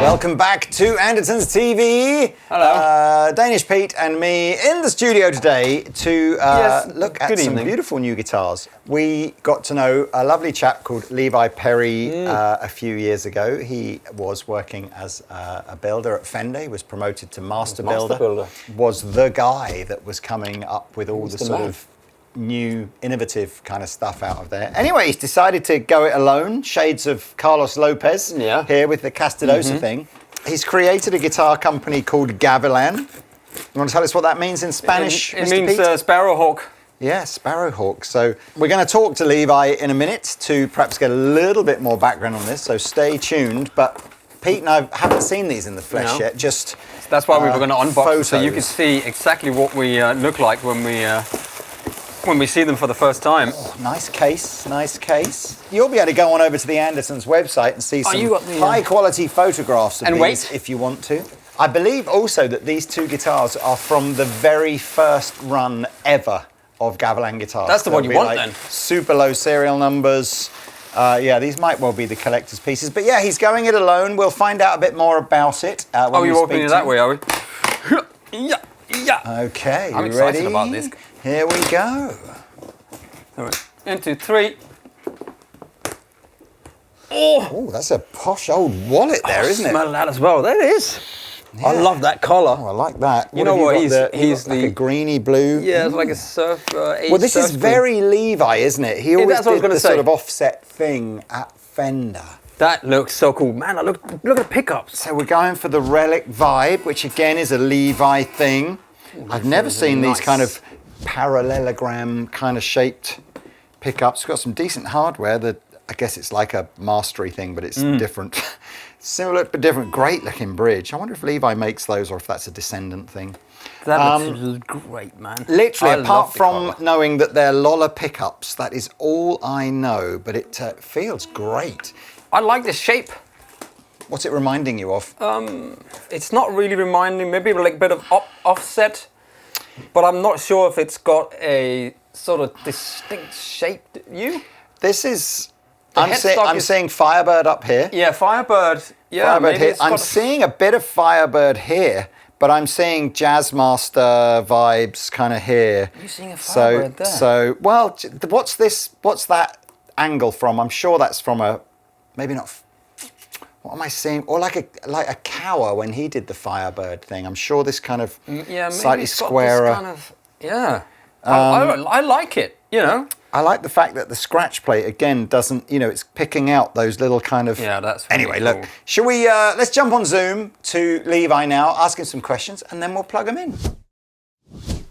Welcome back to Andertons TV. Hello. Danish Pete and me in the studio today to look at some beautiful new guitars. We got to know a lovely chap called Levi Perry a few years ago. He was working as a builder at Fender. He was promoted to master builder. Was the guy that was coming up with all the sort of new, innovative kind of stuff out of there. Anyway, he's decided to go it alone. Shades of Carlos Lopez here with the Castidosa thing. He's created a guitar company called Gavilan. You want to tell us what that means in Spanish, It means sparrowhawk. Yeah, sparrowhawk. So we're going to talk to Levi in a minute to perhaps get a little bit more background on this, so stay tuned. But Pete and I haven't seen these in the flesh yet, just that's why we were going to unbox photos. so you can see exactly what we look like when we see them for the first time. Oh, nice case, nice case. You'll be able to go on over to the Andertons website and see some high quality photographs of these if you want to. I believe also that these two guitars are from the very first run ever of Gavilan guitars. That's the one you want then. Super low serial numbers. Yeah, these might well be the collector's pieces. But yeah, he's going it alone. We'll find out a bit more about it. When you're opening it that way, are we? Okay, I'm you excited ready? about this. Here we go. All right. 1, 2, 3. Oh, that's a posh old wallet there, isn't it? Smell that as well. There it is. Yeah. I love that collar. Oh, I like that. You know what? He's like a greeny blue. Yeah, it's like a surf. Well, this is very Levi, isn't it? He always did the sort of offset thing at Fender. That looks so cool, man. Look at the pickups. So we're going for the Relic vibe, which again is a Levi thing. I've never seen these kind of parallelogram kind of shaped pickups. It's got some decent hardware. I guess it's like a mastery thing, but it's different. Similar but different. Great looking bridge. I wonder if Levi makes those or if that's a Descendant thing. That looks great, man. Literally, apart from knowing that they're Lola pickups, that is all I know, but it feels great. I like the shape. What's it reminding you of? It's not really reminding, maybe like a bit of offset, but I'm not sure if it's got a sort of distinct shape. This is, I'm seeing Firebird up here. Yeah, Firebird. Yeah, Firebird here. I'm seeing a bit of Firebird here, but I'm seeing Jazzmaster vibes kind of here. You're seeing a Firebird there. So, well, what's this? What's that angle from? I'm sure that's from a, maybe not. What am I seeing? Or like a Cower when he did the Firebird thing. I'm sure this kind of slightly squarer. Kind of, I like it. You know. I like the fact that the scratch plate again doesn't. It's picking out those little kind of. Yeah, that's. Really anyway, cool. Look. Shall we? Let's jump on Zoom to Levi now, ask him some questions, and then we'll plug him in.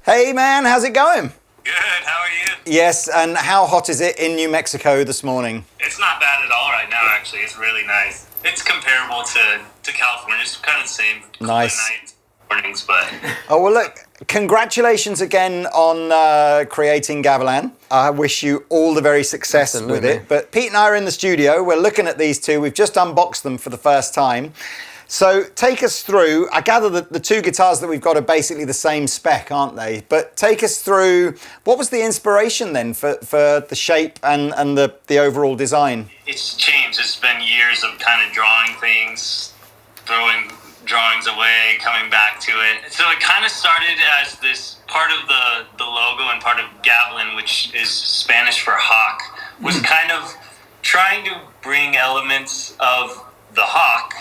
Hey man, how's it going? Good, how are you? Yes, and how hot is it in New Mexico this morning? It's not bad at all right now, actually. It's really nice. It's comparable to California. It's kind of the same. Nice. Night mornings, but... Oh, well, look, congratulations again on creating Gavilan. I wish you all the very success with it. But Pete and I are in the studio. We're looking at these two. We've just unboxed them for the first time. So take us through, I gather that the two guitars that we've got are basically the same spec, aren't they? But take us through, what was the inspiration then for the shape and the overall design? It's changed. It's been years of kind of drawing things, throwing drawings away, coming back to it. So it kind of started as this part of the logo and part of Gavilan, which is Spanish for hawk, was kind of trying to bring elements of the hawk,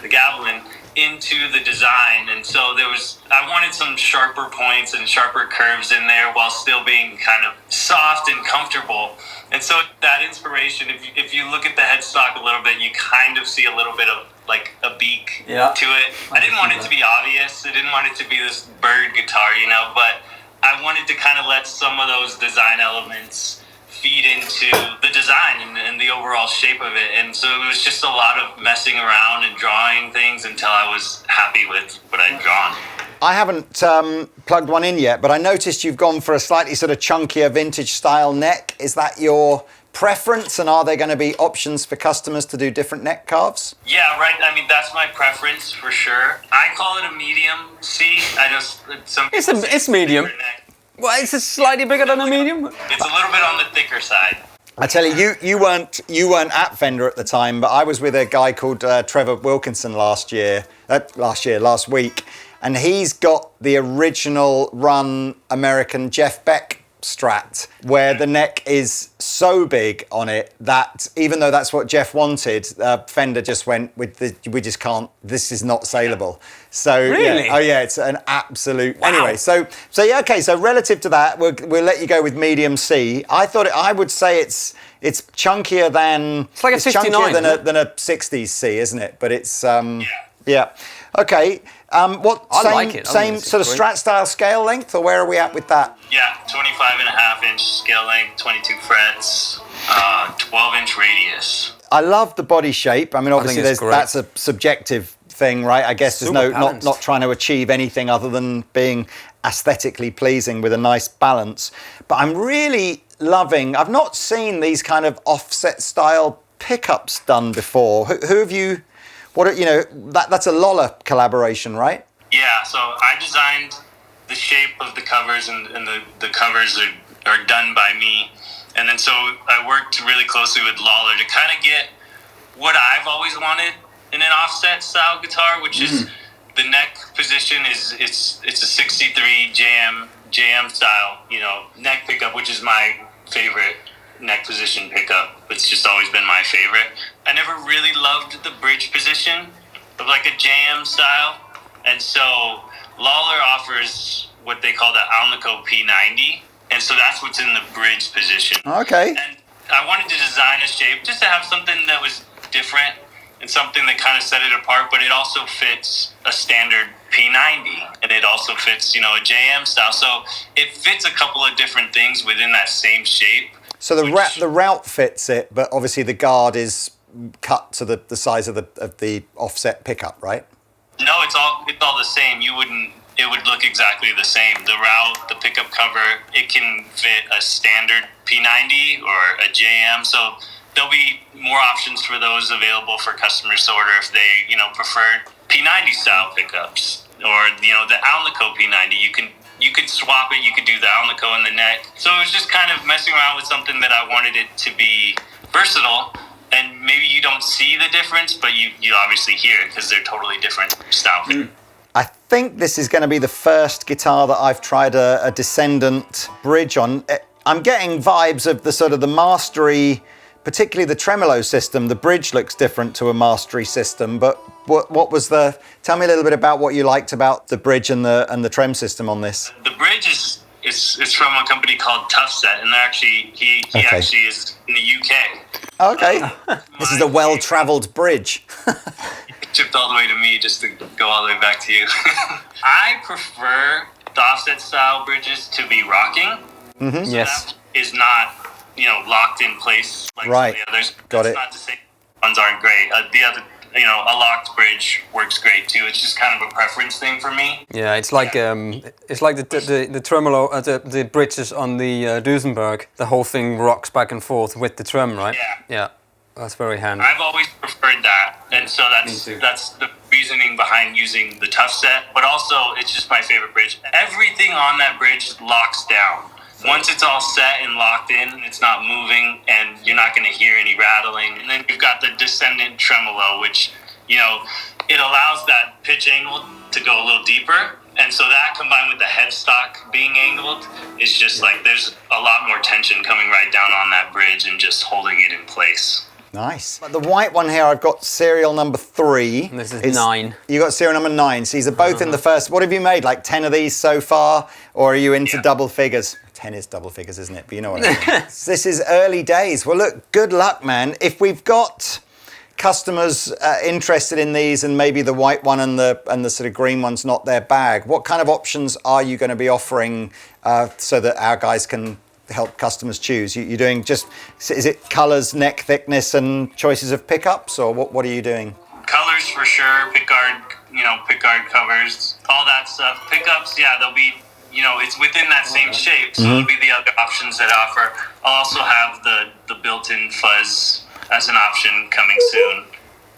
the Gavilan, into the design. And so I wanted some sharper points and sharper curves in there while still being kind of soft and comfortable. And so that inspiration, if you look at the headstock a little bit, you kind of see a little bit of like a beak to it. I didn't want it to be obvious. I didn't want it to be this bird guitar, but I wanted to kind of let some of those design elements feed into the design and the overall shape of it. And so it was just a lot of messing around and drawing things until I was happy with what I'd drawn. I haven't plugged one in yet, but I noticed you've gone for a slightly sort of chunkier vintage style neck. Is that your preference, and are there going to be options for customers to do different neck carves? Yeah, right. I mean, that's my preference for sure. I call it a medium C. It's medium. Well, it's slightly bigger than a medium. It's a little bit on the thicker side. I tell you, you weren't at Fender at the time, but I was with a guy called Trevor Wilkinson last week, and he's got the original run American Jeff Beck Strat, where the neck is so big on it that even though that's what Jeff wanted, Fender just went with we just can't. This is not saleable. So really, yeah, it's an absolute. Wow. Anyway, so yeah, okay. So relative to that, we'll let you go with medium C. I would say it's chunkier than it's like a 69 chunkier than a 60s C, isn't it? But it's yeah. Okay. Same sort of Strat style scale length, or where are we at with that? Yeah, 25.5-inch scale length, 22 frets, 12-inch radius. I love the body shape. I mean, obviously, that's a subjective thing, right? I guess there's not trying to achieve anything other than being aesthetically pleasing with a nice balance. But I'm really loving. I've not seen these kind of offset style pickups done before. Who have you? That's a Lola collaboration, right? Yeah, so I designed the shape of the covers, and the covers are done by me. And then so I worked really closely with Lawler to kind of get what I've always wanted in an offset style guitar, which is the neck position it's a 63 JM style, neck pickup, which is my favorite neck position pickup. It's just always been my favorite. I never really loved the bridge position of like a JM style, and so Lawler offers what they call the Alnico P90, and so that's what's in the bridge position. Okay. And I wanted to design a shape just to have something that was different and something that kind of set it apart, but it also fits a standard P90, and it also fits, a JM style. So it fits a couple of different things within that same shape. So the route fits it, but obviously the guard is cut to the size of the offset pickup, right? No, it's all the same. It would look exactly the same. The route, the pickup cover, it can fit a standard P90 or a JM. So there'll be more options for those available for customers to order if they, prefer P90 style pickups, or the Alnico P90. You could swap it. You could do the Alnico in the neck. So it was just kind of messing around with something that I wanted it to be versatile. And maybe you don't see the difference, but you obviously hear it because they're totally different style. I think this is going to be the first guitar that I've tried a Descendant bridge on. I'm getting vibes of the sort of the Mastery, particularly the tremolo system. The bridge looks different to a Mastery system, but what was tell me a little bit about what you liked about the bridge and the trem system on this. The bridge is from a company called Tough Set, and he actually is in the UK. Okay. This is a well-traveled bridge. Chipped all the way to me just to go all the way back to you. I prefer the offset style bridges to be rocking. Mm-hmm. So yes. That is not, locked in place like right. some of the others. Got That's it. not to say ones aren't great. The other, a locked bridge works great too. It's just kind of a preference thing for me. Yeah, it's like the tremolo, the bridges on the Duesenberg. The whole thing rocks back and forth with the trem, right? Yeah. That's very handy. I've always preferred that, and so that's the reasoning behind using the Tough Set. But also, it's just my favorite bridge. Everything on that bridge locks down. Once it's all set and locked in, it's not moving, and you're not going to hear any rattling. And then you've got the Descendant tremolo, which it allows that pitch angle to go a little deeper. And so that combined with the headstock being angled is just like there's a lot more tension coming right down on that bridge and just holding it in place. Nice. The white one here, I've got serial number 3. And this is 9. You got serial number 9. So these are both in the first. What have you made? Like 10 of these so far? Or are you into double figures? 10 is double figures, isn't it? But you know what I mean. This is early days. Well, look, good luck, man. If we've got customers interested in these, and maybe the white one and the sort of green one's not their bag, what kind of options are you going to be offering so that our guys can help customers choose? You're doing is it colors, neck thickness, and choices of pickups, or what are you doing? Colors for sure, pickguard covers, all that stuff. Pickups, yeah, they'll be, it's within that same shape, so it'll be the other options that offer. I'll also have the built-in fuzz as an option coming soon.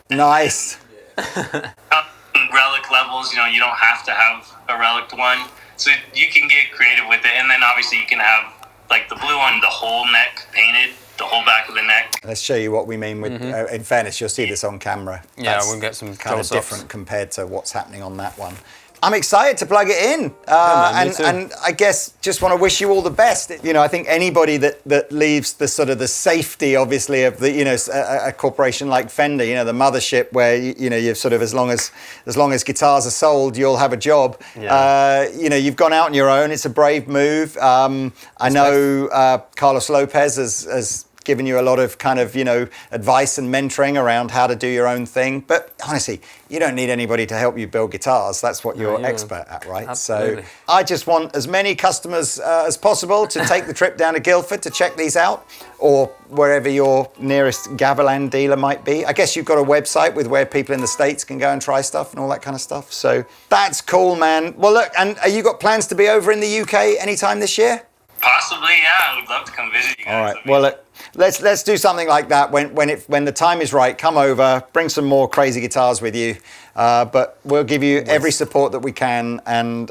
Nice. Relic levels, you don't have to have a relic one, so you can get creative with it, and then obviously you can have like the blue one, the whole neck painted, the whole back of the neck. Let's show you what we mean with, in fairness, you'll see this on camera. Yeah, we'll get some kind of close-ups. different compared to what's happening on that one. I'm excited to plug it in, and I guess just want to wish you all the best. You know, I think anybody that leaves the sort of the safety, obviously, of the, you know, a corporation like Fender, you know, the mothership, where you know you've sort of as long as guitars are sold, you'll have a job. Yeah. You know, you've gone out on your own. It's a brave move. I know Carlos Lopez has given you a lot of kind of, you know, advice and mentoring around how to do your own thing. But honestly, you don't need anybody to help you build guitars. That's what you're expert at, right? Absolutely. So I just want as many customers as possible to take the trip down to Guildford to check these out, or wherever your nearest Gavilan dealer might be. I guess you've got a website with where people in the States can go and try stuff and all that kind of stuff. So that's cool, man. Well, look, and you got plans to be over in the UK anytime this year? Possibly, yeah. I would love to come visit you guys. All right. Well, look, let's do something like that when the time is right. Come over, bring some more crazy guitars with you. But we'll give you every support that we can. And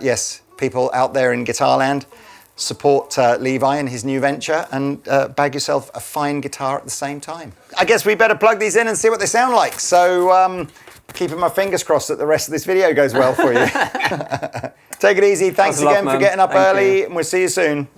yes, people out there in guitar land, support Levi and his new venture, and bag yourself a fine guitar at the same time. I guess we better plug these in and see what they sound like. So keeping my fingers crossed that the rest of this video goes well for you. Take it easy. Thanks again for getting up early, and we'll see you soon.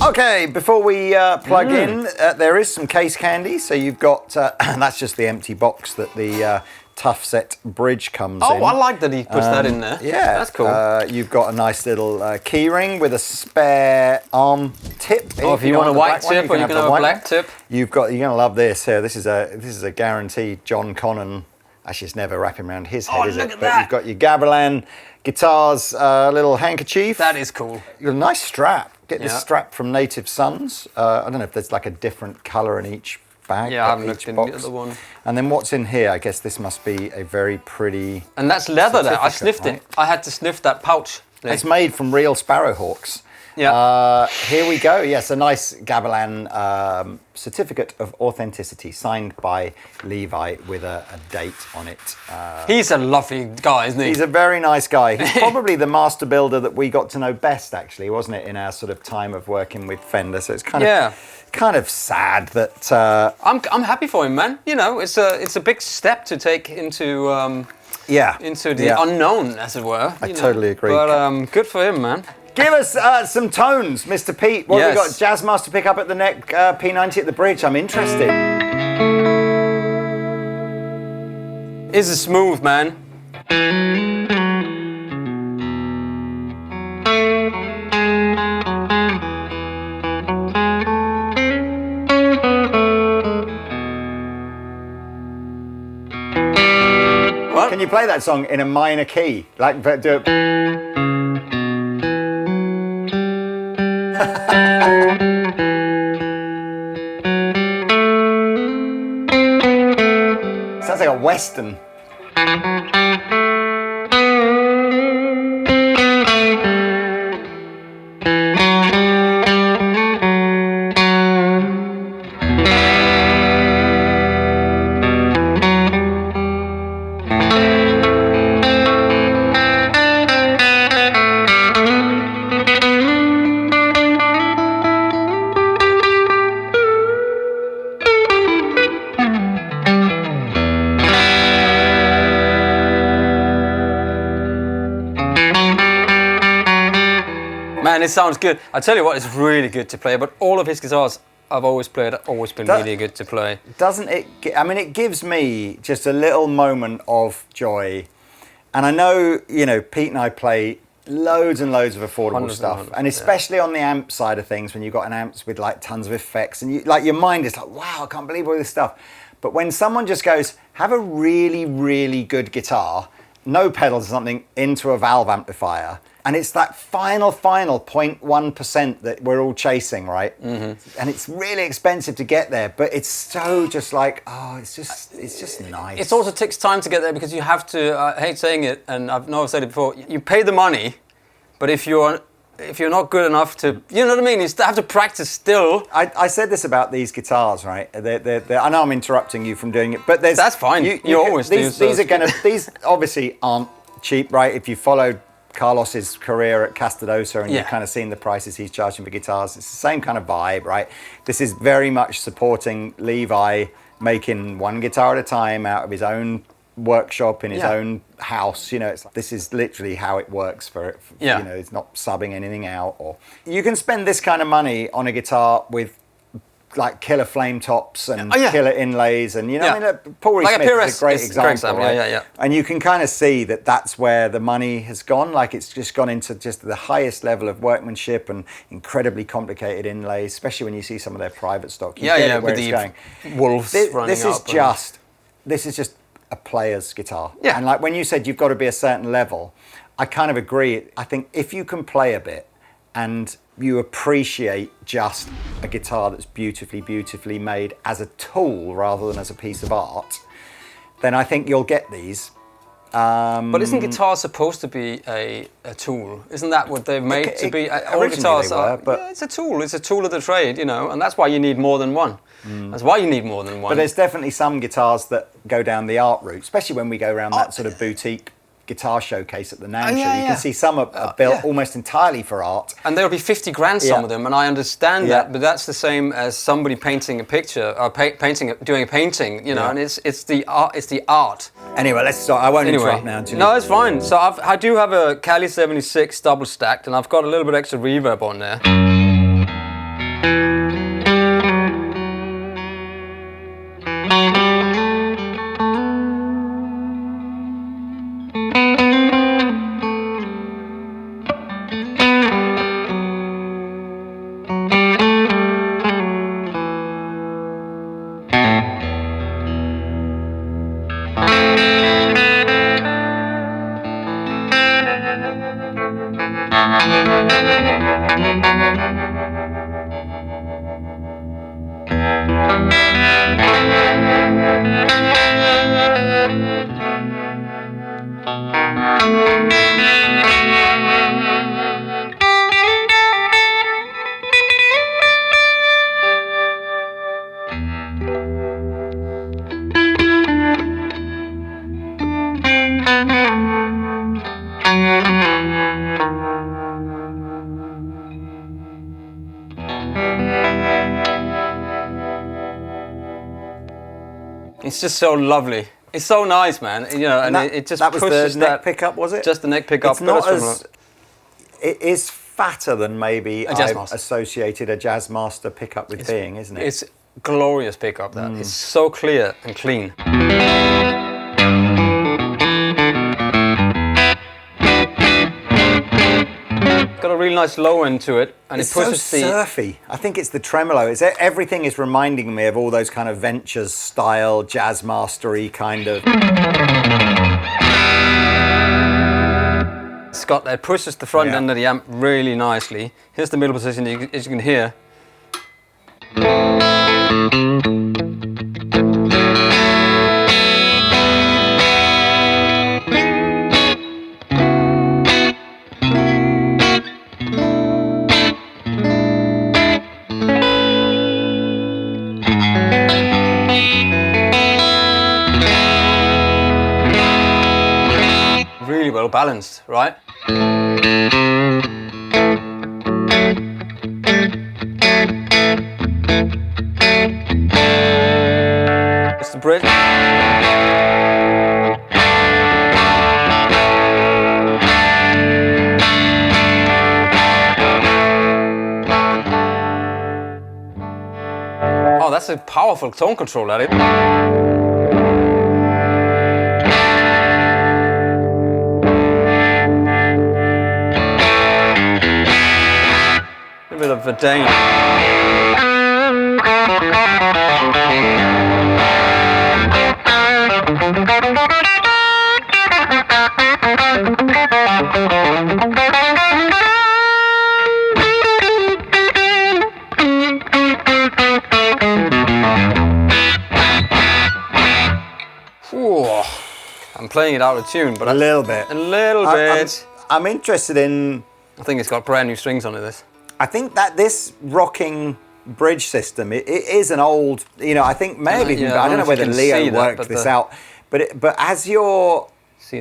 Okay, before we plug in, there is some case candy. So you've got, that's just the empty box that the Tough Set bridge comes in. Oh, I like that he puts that in there. Yeah. That's cool. You've got a nice little key ring with a spare arm tip. Oh, if you want a white tip, or you can have a black tip. You're going to love this here. This is a guaranteed John Connon. Actually, it's never wrapping around his head, is it? But you've got your Gavilan guitars little handkerchief. That is cool. You've got a nice strap. Get this strap from Native Sons. I don't know if there's like a different colour in each bag. Yeah, I haven't looked in the other one. And then what's in here? I guess this must be a very pretty. And that's leather there. I sniffed it. I had to sniff that pouch. It's made from real sparrowhawks. Yeah. Here we go. Yes, a nice Gavilan certificate of authenticity signed by Levi with a date on it. He's a lovely guy, isn't he? He's a very nice guy. He's probably the master builder that we got to know best, actually, wasn't it, in our sort of time of working with Fender? So it's kind of sad that. I'm happy for him, man. You know, it's a big step to take into the unknown, as it were. I totally agree. But good for him, man. Give us some tones, Mr. Pete. What have we got? Jazzmaster pick up at the neck, P90 at the bridge. I'm interested. It's a smooth, man. What? Can you play that song in a minor key? Like, do it. Sounds like a western. Man, it sounds good. I tell you what, it's really good to play. But all of his guitars I've always been really good to play. Doesn't it? I mean, it gives me just a little moment of joy. And I know, you know, Pete and I play loads and loads of affordable stuff, and especially on the amp side of things, when you've got an amps with like tons of effects, and you like your mind is like, wow, I can't believe all this stuff. But when someone just goes, have a really, really good guitar, no pedals or something, into a valve amplifier, and it's that final 0.1% that we're all chasing, right? Mm-hmm. And it's really expensive to get there, but it's so just like, oh, it's just nice. It also takes time to get there because you have to, I hate saying it, and I've said it before, you pay the money, but if you're not good enough to, you know what I mean? You have to practice still. I said this about these guitars, right? They're, I know I'm interrupting you from doing it, but that's fine. You always do. These obviously aren't cheap, right? If you followed Carlos's career at Castadosa, and you've kind of seen the prices he's charging for guitars. It's the same kind of vibe, right? This is very much supporting Levi making one guitar at a time out of his own workshop in his own house. You know, it's like, this is literally how it works for it. You know, it's not subbing anything out. Or you can spend this kind of money on a guitar with like killer flame tops and killer inlays, and you know, I mean, Paul Reed Smith is a great example, right? And you can kind of see that that's where the money has gone. Like it's just gone into just the highest level of workmanship and incredibly complicated inlays, especially when you see some of their private stock. You get where it's going. Wolves running this is just a player's guitar. Yeah. And like when you said you've got to be a certain level, I kind of agree. I think if you can play a bit and you appreciate just a guitar that's beautifully made as a tool rather than as a piece of art, then I think you'll get these. But isn't guitar supposed to be a tool? Isn't that what they've made to be? All guitars are, but it's a tool. It's a tool of the trade, you know, and that's why you need more than one. That's why you need more than one. But there's definitely some guitars that go down the art route, especially when we go around that sort of boutique guitar showcase at the NAMM show. You can see some are built almost entirely for art. And there'll be 50 grand, some of them, and I understand that, but that's the same as somebody painting a picture, or doing a painting, you know, and it's the art. Anyway, let's start. I won't interrupt now. No, it's fine. So I do have a Cali 76 double stacked, and I've got a little bit extra reverb on there. It's just so lovely. It's so nice, man. You know, and it just pushes was the neck pickup, was it? Just the neck pickup. It's not as. It is fatter than maybe I've associated a Jazzmaster pickup with being, isn't it? It's glorious pickup. That it's so clear and clean. Got a really nice low end to it, and it's it pushes so surfy. I think it's the tremolo. Everything is reminding me of all those kind of Ventures style, Jazzmastery kind of. It pushes the front end of the amp really nicely. Here's the middle position, as you can hear. Really well balanced, right? It's the bridge. Oh, that's a powerful tone control at it. A bit of a dang. I'm playing it out of tune, but a little bit. I'm interested in. I think it's got brand new strings on it. This. I think that this rocking bridge system, it is an old. You know, I think maybe I don't know whether Leo worked this out, but as your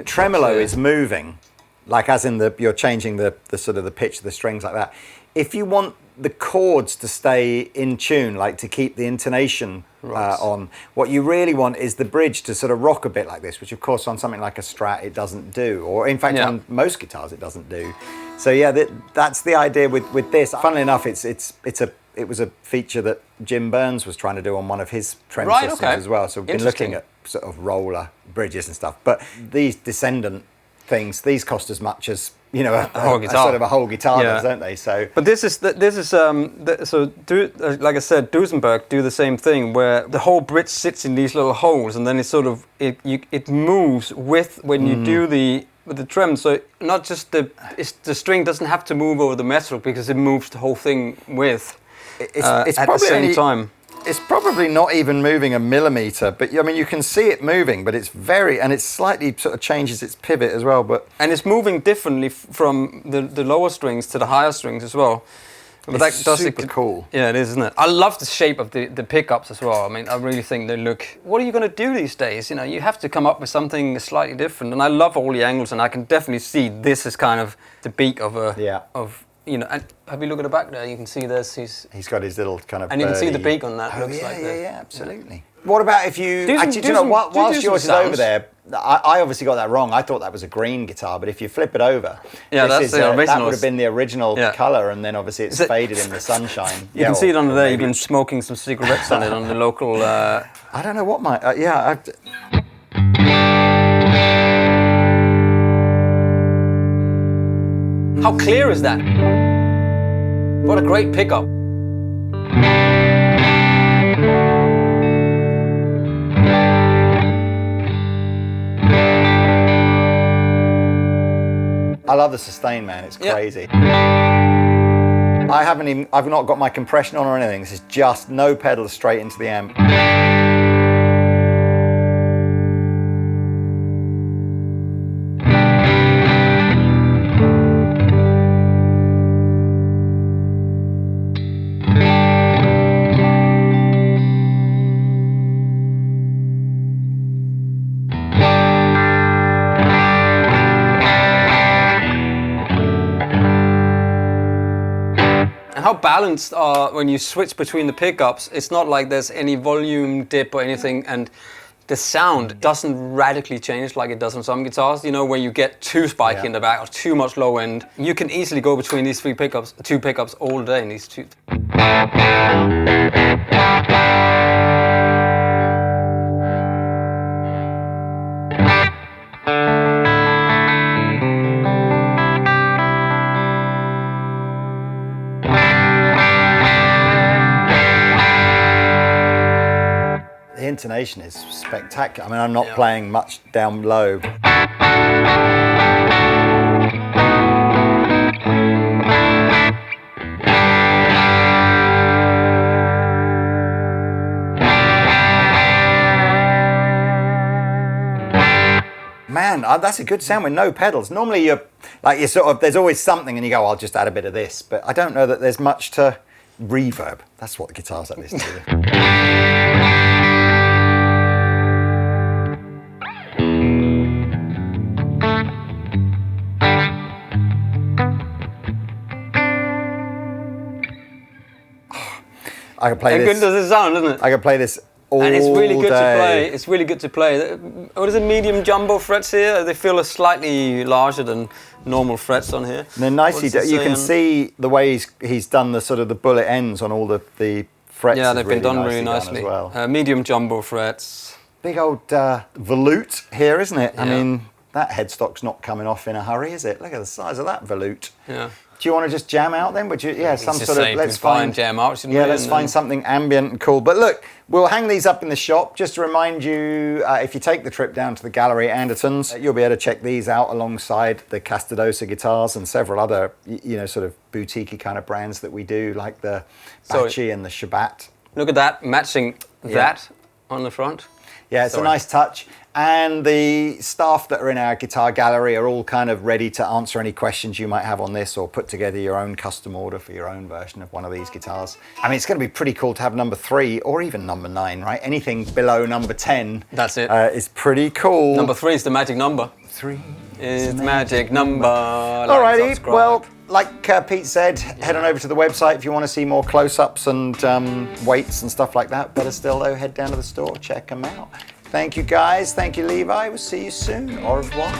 tremolo is moving, like as in you're changing the sort of the pitch of the strings like that. If you want the chords to stay in tune, like to keep the intonation on, what you really want is the bridge to sort of rock a bit like this, which of course on something like a Strat it doesn't do, or in fact on most guitars it doesn't do. So yeah, that's the idea with this. Funnily enough, it was a feature that Jim Burns was trying to do on one of his trend systems as well. So we've been looking at sort of roller bridges and stuff. But these descendant things, these cost as much as a whole guitar. Sort of a whole guitar, don't they? So, but like I said, Duesenberg do the same thing where the whole bridge sits in these little holes, and then it sort of it moves when you do with the trem. So not just the string doesn't have to move over the metal because it moves the whole thing with. It's at the same time. It's probably not even moving a millimeter, but I mean you can see it moving, but it's slightly sort of changes its pivot as well. And it's moving differently from the lower strings to the higher strings as well. But that does super cool. Yeah, it is, isn't it? I love the shape of the pickups as well. I mean, I really think they look. What are you going to do these days? You have to come up with something slightly different. And I love all the angles, and I can definitely see this is kind of the beak of and have you look at the back there? You can see this. He's got his little kind of. And you can see the beak on that. Yeah, absolutely. What about if you whilst yours is over there? I obviously got that wrong. I thought that was a green guitar, but if you flip it over, that's the original. That would have been the original colour, and then obviously it's faded in the sunshine. You can see it under there. You've been smoking some cigarettes on it on the local. I don't know what my How clear is that? What a great pickup. I love the sustain, man. It's crazy. I've not got my compression on or anything. This is just no pedals straight into the amp. How balanced when you switch between the pickups, it's not like there's any volume dip or anything, and the sound doesn't radically change like it does on some guitars, where you get too spiky in the back or too much low end. You can easily go between these two pickups all day in these two. The intonation is spectacular. I mean, I'm not playing much down low. Man, that's a good sound with no pedals. Normally there's always something and you go, I'll just add a bit of this, but I don't know that there's much to reverb. That's what the guitars like this do. I can play this. How good does it sound, doesn't it? I can play this all day. And it's really good to play. It's really good to play. What is it, medium jumbo frets here? They feel slightly larger than normal frets on here. And then nicely, you can see the way he's done the sort of the bullet ends on all the frets. Yeah, they've been done really nicely. As well. Medium jumbo frets. Big old volute here, isn't it? Yeah. I mean, that headstock's not coming off in a hurry, is it? Look at the size of that volute. Yeah. Do you want to just jam out then? Would you? Yeah, some sort of. Let's find jam out. Let's find something ambient and cool. But look, we'll hang these up in the shop. Just to remind you, if you take the trip down to the gallery at Andertons, you'll be able to check these out alongside the Castadosa guitars and several other, sort of boutique-y kind of brands that we do, like the Bachi and the Shabbat. Look at that, matching that on the front. Yeah, it's a nice touch. And the staff that are in our guitar gallery are all kind of ready to answer any questions you might have on this or put together your own custom order for your own version of one of these guitars. I mean, it's going to be pretty cool to have number 3 or even number 9, right? Anything below number 10 That's it. Is pretty cool. Number 3 is the magic number. 3. is the magic number. Alrighty, well, like Pete said, head on over to the website if you want to see more close-ups and weights and stuff like that. Better still, though, head down to the store, check them out. Thank you, guys. Thank you, Levi. We'll see you soon. Au revoir.